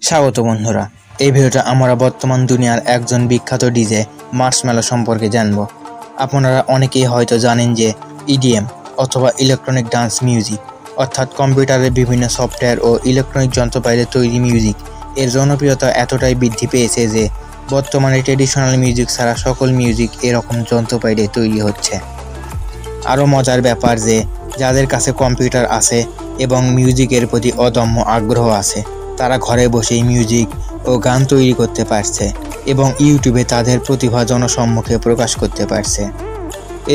স্বাগত বন্ধুরা, এই ভিডিওটা আমরা বর্তমান দুনিয়ার একজন বিখ্যাত ডিজে মার্শমেলো সম্পর্কে জানব। আপনারা অনেকেই হয়তো জানেন যে ইডিএম অথবা ইলেকট্রনিক ডান্স মিউজিক অর্থাৎ কম্পিউটারের বিভিন্ন সফটওয়্যার ও ইলেকট্রনিক যন্ত্রপাতিতে তৈরি মিউজিক এর জনপ্রিয়তা এতটাই বৃদ্ধি পেয়েছে যে বর্তমানে ট্রেডিশনাল মিউজিক ছাড়া সকল মিউজিক এরকম যন্ত্রপাতিতে তৈরি হচ্ছে। আরও মজার ব্যাপার যে যাদের কাছে কম্পিউটার আছে এবং মিউজিকের প্রতি অদম্য আগ্রহ আছে তারা ঘরে বসেই মিউজিক ও গান তৈরি করতে পারছে এবং ইউটিউবে তাদের প্রতিভা জনসম্মুখে প্রকাশ করতে পারছে।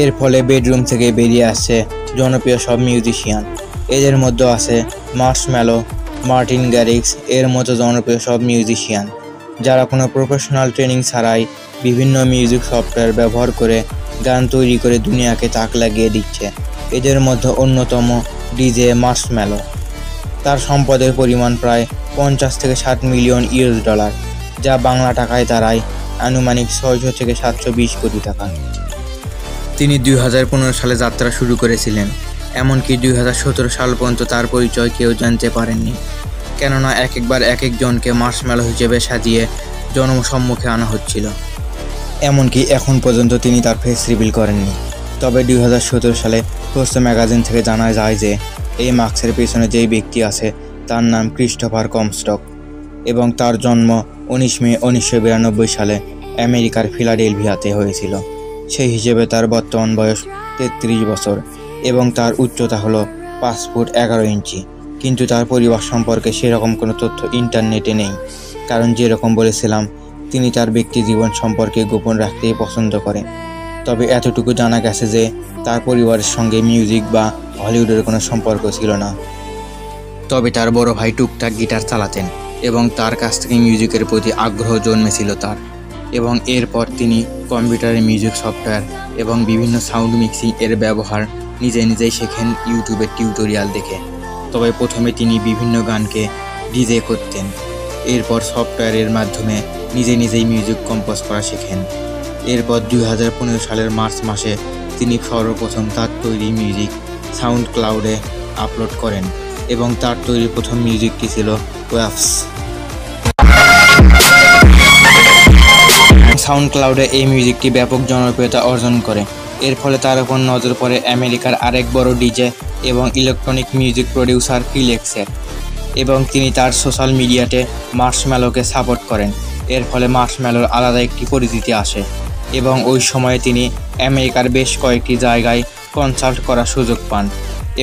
এর ফলে বেডরুম থেকে বেরিয়ে আসছে জনপ্রিয় সব মিউজিশিয়ান। এদের মধ্যে আছে মার্শমেলো, মার্টিন গ্যারিক্স এর মতো জনপ্রিয় সব মিউজিশিয়ান যারা কোনো প্রফেশনাল ট্রেনিং ছাড়াই বিভিন্ন মিউজিক সফটওয়্যার ব্যবহার করে গান তৈরি করে দুনিয়াকে তাক লাগিয়ে দিচ্ছে। এদের মধ্যে অন্যতম ডিজে মার্শমেলো। তার সম্পদের পরিমাণ প্রায় 50 থেকে 60 মিলিয়ন ইউএস ডলার, যা বাংলা টাকায় দাঁড়ায় আনুমানিক 600 থেকে 720 কোটি টাকা। তিনি 2015 সালে যাত্রা শুরু করেছিলেন, এমনকি 2017 সাল পর্যন্ত তার পরিচয় কেউ জানতে পারেননি, কেননা একবার এক একজনকে মার্শমেলো হিসেবে সাজিয়ে জনসম্মুখে আনা হচ্ছিল। এমনকি এখন পর্যন্ত তিনি তার ফেস রিভিল করেননি। তবে 2017 সালে ফোর্বস ম্যাগাজিন থেকে জানা যায় যে এই মাস্কের পেছনে যেই ব্যক্তি আছে তার নাম ক্রিস্টোফার কমস্টক এবং তার জন্ম 19 মে 1992 সালে আমেরিকার ফিলাডেলভিয়াতে হয়েছিল। সেই হিসেবে তার বর্তমান বয়স 33 বছর এবং তার উচ্চতা হলো 5 ফুট 11 ইঞ্চি। কিন্তু তার পরিবার সম্পর্কে সেরকম কোনো তথ্য ইন্টারনেটে নেই, কারণ যেরকম বলেছিলাম তিনি তার ব্যক্তি জীবন সম্পর্কে গোপন রাখতেই পছন্দ করেন। তবে এতটুকু জানা গেছে যে তার পরিবারের সঙ্গে মিউজিক বা হলিউডের কোনো সম্পর্ক ছিল না। তবে তার বড় ভাই টুকটাক গিটার চালাতেন এবং তার কাছ থেকে মিউজিকের প্রতি আগ্রহ জন্মেছিল তার, এবং এরপর তিনি কম্পিউটারের মিউজিক সফটওয়্যার এবং বিভিন্ন সাউন্ড মিক্সিং এর ব্যবহার নিজেই শেখেন ইউটিউবের টিউটোরিয়াল দেখে। তবে প্রথমে তিনি বিভিন্ন গানকে ডিজে করতেন, এরপর সফটওয়্যারের মাধ্যমে নিজেই মিউজিক কম্পোজ করা শেখেন। এরপর 2015 সালের মার্চ মাসে তিনি সর্বপ্রথম তার তৈরি মিউজিক সাউন্ড ক্লাউডে আপলোড করেন এবং তার তৈরি প্রথম মিউজিকটি ছিল ওয়াভস। সাউন্ড ক্লাউডে এই মিউজিকটি ব্যাপক জনপ্রিয়তা অর্জন করে। এর ফলে তার উপর নজর পড়ে আমেরিকার আরেক বড় ডিজে এবং ইলেকট্রনিক মিউজিক প্রডিউসার ফিলেক্সের, এবং তিনি তার সোশ্যাল মিডিয়াতে মার্শমেলোকে সাপোর্ট করেন। এর ফলে মার্শমেলোর আলাদা একটি পরিচিতি আসে এবং ওই সময়ে তিনি আমেরিকার বেশ কয়েকটি জায়গায় কনসাল্ট করার সুযোগ পান,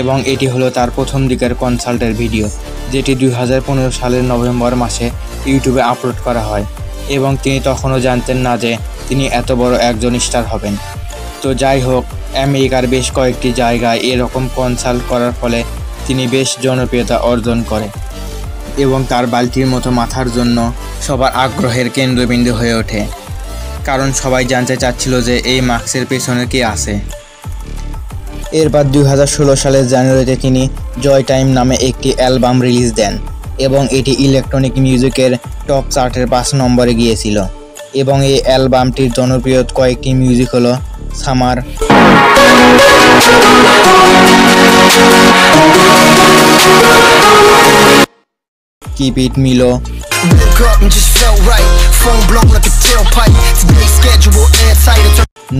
এবং এটি হলো তার প্রথম দিকের কনসাল্টের ভিডিও, যেটি 2015 সালের নভেম্বর মাসে ইউটিউবে আপলোড করা হয়, এবং তিনি তখনও জানতেন না যে তিনি এত বড় একজন স্টার হবেন। তো যাই হোক, আমেরিকার বেশ কয়েকটি জায়গায় এরকম কনসাল্ট করার ফলে তিনি বেশ জনপ্রিয়তা অর্জন করেন এবং তার বালতির মতো মাথার জন্য সবার আগ্রহের কেন্দ্রবিন্দু হয়ে ওঠে, কারণ সবাই জানতে চাচ্ছিল যে এই মাস্কের পেছনে কে আছে। এরপর 2016 সালের জানুয়ারিতে তিনি জয় টাইম নামে একটি অ্যালবাম রিলিজ দেন এবং এটি ইলেকট্রনিক মিউজিকের টপ চার্টের 5 নম্বরে গিয়েছিল, এবং এই অ্যালবামটির জনপ্রিয় কয়েকটি মিউজিক হলো সামার, কিপ ইট মিলো,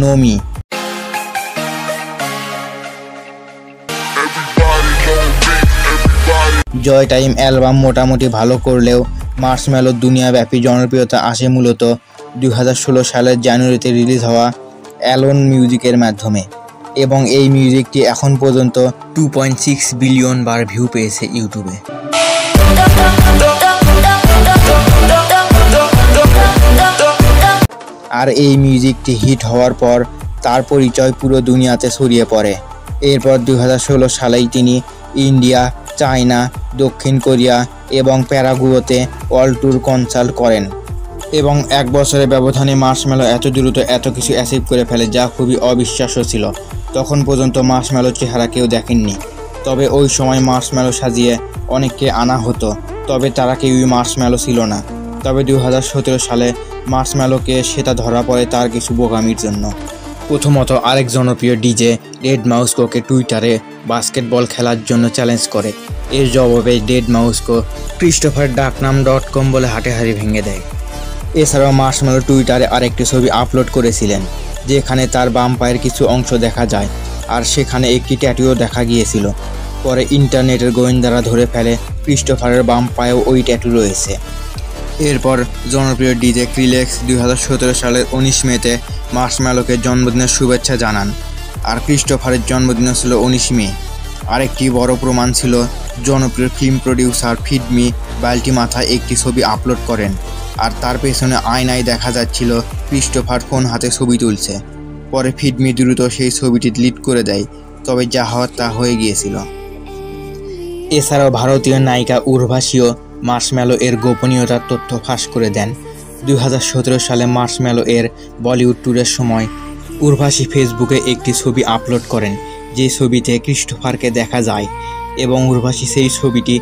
নোমি। জয় টাইম অ্যালবাম মোটামুটি ভালো করলেও মার্শমেলোর দুনিয়াব্যাপী জনপ্রিয়তা আসে মূলত 2016 সালের জানুয়ারিতে রিলিজ হওয়া অ্যালোন মিউজিকের মাধ্যমে, এবং এই মিউজিকটি এখন পর্যন্ত 2.6 বিলিয়ন বার ভিউ পেয়েছে ইউটিউবে। আর এই মিউজিকটি হিট হওয়ার পর তার পরিচয় পুরো দুনিয়াতে ছড়িয়ে পড়ে। এরপর 2016 সালেই তিনি ইন্ডিয়া, চায়না, দক্ষিণ কোরিয়া এবং প্যারাগুয়েতে ওয়ার্ল্ড ট্যুর কনসাল্ট করেন, এবং 1 বছরের ব্যবধানে মার্শমেলো এত দ্রুত এত কিছু অ্যাচিভ করে ফেলে যা খুবই অবিশ্বাস্য ছিল। তখন পর্যন্ত মার্শমেলোর চেহারা কেউ দেখেননি। তবে ওই সময় মার্শমেলো সাজিয়ে অনেককে আনা হতো, তবে তারা কেউই মার্শমেলো ছিল না। তবে 2017 সালে মার্শমেলোকে সেটা ধরা পড়ে তার কিছু বোকামির জন্য। প্রথমত আরেক জনপ্রিয় ডিজে রেড মাউসকোকে টুইটারে বাস্কেটবল খেলার জন্য চ্যালেঞ্জ করে এর জবাবে ডেডমাউসকো ক্রিস্টোফার ডাকনাম.com বলে হাঁটাহাঁড়ি ভেঙে দেয়। এছাড়াও মার্শম্যালো টুইটারে আরেকটি ছবি আপলোড করেছিলেন যেখানে তার বাম পায়ের কিছু অংশ দেখা যায় আর সেখানে একটি ট্যাটুও দেখা গিয়েছিল। পরে ইন্টারনেটের গোয়েন্দারা ধরে ফেলে ক্রিস্টোফারের বাম পায়েও ওই ট্যাটু রয়েছে। এরপর জনপ্রিয় ডিজে ক্রিলেক্স 2017 সালের 19 মেতে মার্শম্যালোকে জন্মদিনের শুভেচ্ছা জানান, আর ক্রিস্টোফারের জন্মদিন ছিল 19 মে। আরেকটি বড় প্রমাণ ছিল জনপ্রিয় ফিল্ম প্রডিউসার ফিডমি বাল্টি মাথায় একটি ছবি আপলোড করেন, আর তার পেছনে আয়নায় দেখা যাচ্ছিল ক্রিস্টোফার ফোন হাতে ছবি তুলছে। পরে ফিডমি দ্রুত সেই ছবিটি ডিলিট করে দেয়, তবে যা হওয়ার তা হয়ে গিয়েছিল। এছাড়াও ভারতীয় নায়িকা উর্বশীও মার্শম্যালো এর গোপনীয়তার তথ্য ফাঁস করে দেন। 2017 সালে মার্শম্যালো এর বলিউড ট্যুরের সময় উর্বশী ফেসবুকে একটি ছবি আপলোড করেন, যে ছবিতে ক্রিস্টোফারকে দেখা যায়, এবং উর্বশী সেই ছবিটি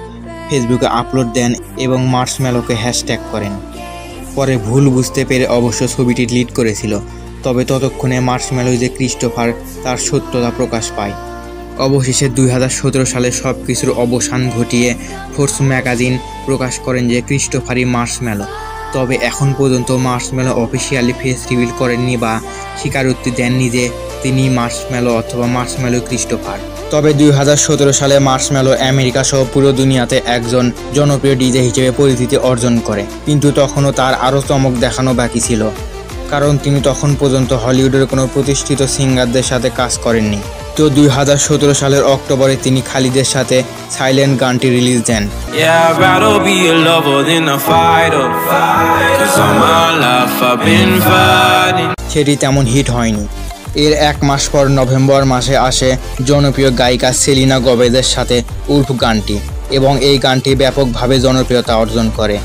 ফেসবুকে আপলোড দেন এবং মার্শম্যালোকে হ্যাশট্যাগ করেন। পরে ভুল বুঝতে পেরে অবশ্য ছবিটি ডিলিট করেছিল, তবে ততক্ষণে মার্শম্যালো যে ক্রিস্টোফার তার সত্যতা প্রকাশ পায়। অবশেষে 2017 সালে সব কিছুর অবসান ঘটিয়ে ফোর্বস ম্যাগাজিন প্রকাশ করেন যে ক্রিস্টোফারই মার্শম্যালো। তবে এখন পর্যন্ত মার্শম্যালো অফিসিয়ালি ফেস রিভিল করেননি বা স্বীকারোক্তি দেননি যে তিনি মার্শম্যালো অথবা মার্শম্যালো ক্রিস্টোফার। তবে 2017 সালে মার্শম্যালো আমেরিকা সহ পুরো দুনিয়াতে একজন জনপ্রিয় ডিজে হিসেবে পরিচিতি অর্জন করে, কিন্তু তখনও তার আরও চমক দেখানো বাকি ছিল, কারণ তিনি তখন পর্যন্ত হলিউডের কোনো প্রতিষ্ঠিত সিঙ্গারদের সাথে কাজ করেননি। তো 2017 সালের অক্টোবরে তিনি খালিদের সাথে সাইলেন্ট গানটি রিলিজ দেন। সেটি তেমন হিট হয়নি। এর এক মাস পর নভেম্বর মাসে আসে জনপ্রিয় গায়িকা সেলিনা গোমেজের সাথে উলফ গানটি, এবং এই গানটি ব্যাপকভাবে জনপ্রিয়তা অর্জন করে।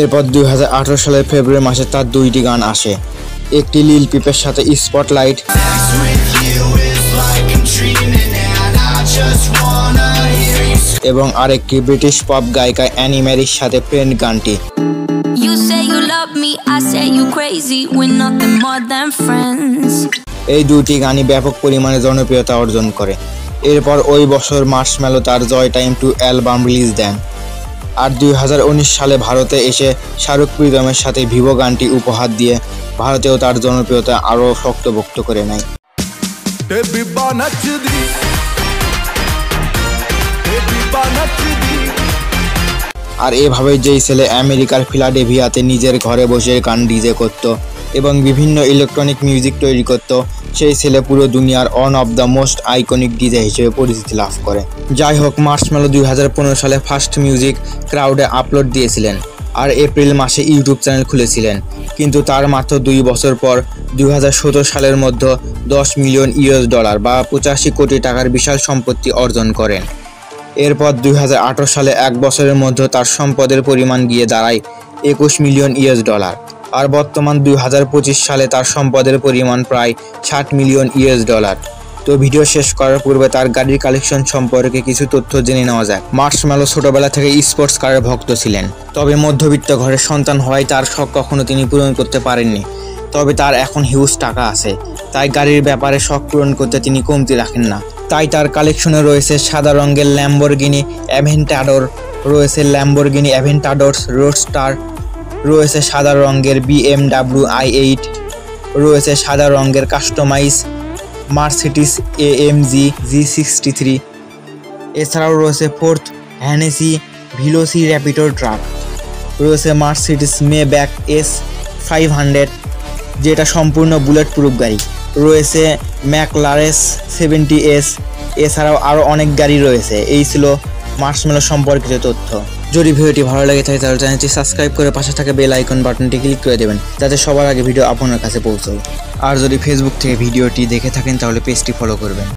এরপর 2018 সালের ফেব্রুয়ারি মাসে তার দুইটি গান আসে, একটি লিল পিপের সাথে স্পটলাইট এবং আরেকটি ব্রিটিশ পপ গায়িকা অ্যানি ম্যারির সাথে ফ্রেন্ড গানটি। এই দুটি গানই ব্যাপক পরিমাণে জনপ্রিয়তা অর্জন করে। এরপর ওই বছর মার্শম্যালো তার জয় টাইম 2 অ্যালবাম রিলিজ দেন, আর 2019 সালে ভারতে এসে শাহরুখ প্রীতমের সাথে ভিভো গানটি উপহার দিয়ে ভারতেও তার জনপ্রিয়তা আরও শক্তপোক্ত করে নেয়। আর এভাবে যেই ছেলে আমেরিকার ফিলাডেলফিয়াতে নিজের ঘরে বসে গান ডিজে করত এবং বিভিন্ন ইলেকট্রনিক মিউজিক তৈরি করত, সেই ছেলে পুরো দুনিয়ার one of the most iconic DJ হিসেবে পরিচিতি লাভ করে। যাই হোক, মার্শম্যালো 2015 সালে ফার্স্ট মিউজিক ক্রাউডে আপলোড দিয়েছিলেন আর এপ্রিল মাসে ইউটিউব চ্যানেল খুলেছিলেন, কিন্তু তার মাত্র 2 বছর পর 2017 সালের মধ্যে $10 মিলিয়ন বা 85 কোটি টাকার বিশাল সম্পত্তি অর্জন করেন। এরপর 2018 সালে 1 বছরের মধ্যে তার সম্পদের পরিমাণ গিয়ে দাঁড়ায় $21 মিলিয়ন, আর বর্তমান 2025 সালে তার সম্পদের পরিমাণ প্রায় $60 মিলিয়ন। তো ভিডিও শেষ করার পূর্বে তার গাড়ির কালেকশন সম্পর্কে কিছু তথ্য জেনে নেওয়া যাক। মার্শম্যালো ছোটবেলা থেকে স্পোর্টস কারের ভক্ত ছিলেন, তবে মধ্যবিত্ত ঘরের সন্তান হওয়ায় তার শখ কখনো তিনি পূরণ করতে পারেননি। তবে তার এখন হিউজ টাকা আছে, তাই গাড়ির ব্যাপারে শখ পূরণ করতে তিনি কমতি রাখেন না। তাই তার কালেকশনে রয়েছে সাদা রঙের ল্যাম্বরগিনি অ্যাভেন্টাডোর, রয়েছে ল্যাম্বরগিনি অ্যাভেন্টাডোর রোডস্টার, রয়েছে সাদা রঙের BMW i8, রয়েছে সাদা রঙের কাস্টমাইজ মার্সিডিজ AMG G63, এছাড়াও রয়েছে ফোর্থ হ্যানেসি ভেলোসি র্যাপিডো ট্রাক, রয়েছে মার্সিডিজ মেব্যাক S500 যেটা সম্পূর্ণ বুলেট প্রুফ গাড়ি, রয়েছে ম্যাকলারেন 70S, এছাড়াও আরও অনেক গাড়ি রয়েছে। এই ছিল মার্শম্যালো সম্পর্কিত তথ্য। যদি ভিডিওটি ভালো লাগে থাকে তাহলে চ্যানেলটি সাবস্ক্রাইব করে পাশে থাকা বেল আইকন বাটনটি ক্লিক করে দেবেন, যাতে সবার আগে ভিডিও আপনার কাছে পৌঁছায়। আর যদি ফেসবুক থেকে ভিডিওটি দেখে থাকেন তাহলে পেজটি ফলো করবেন।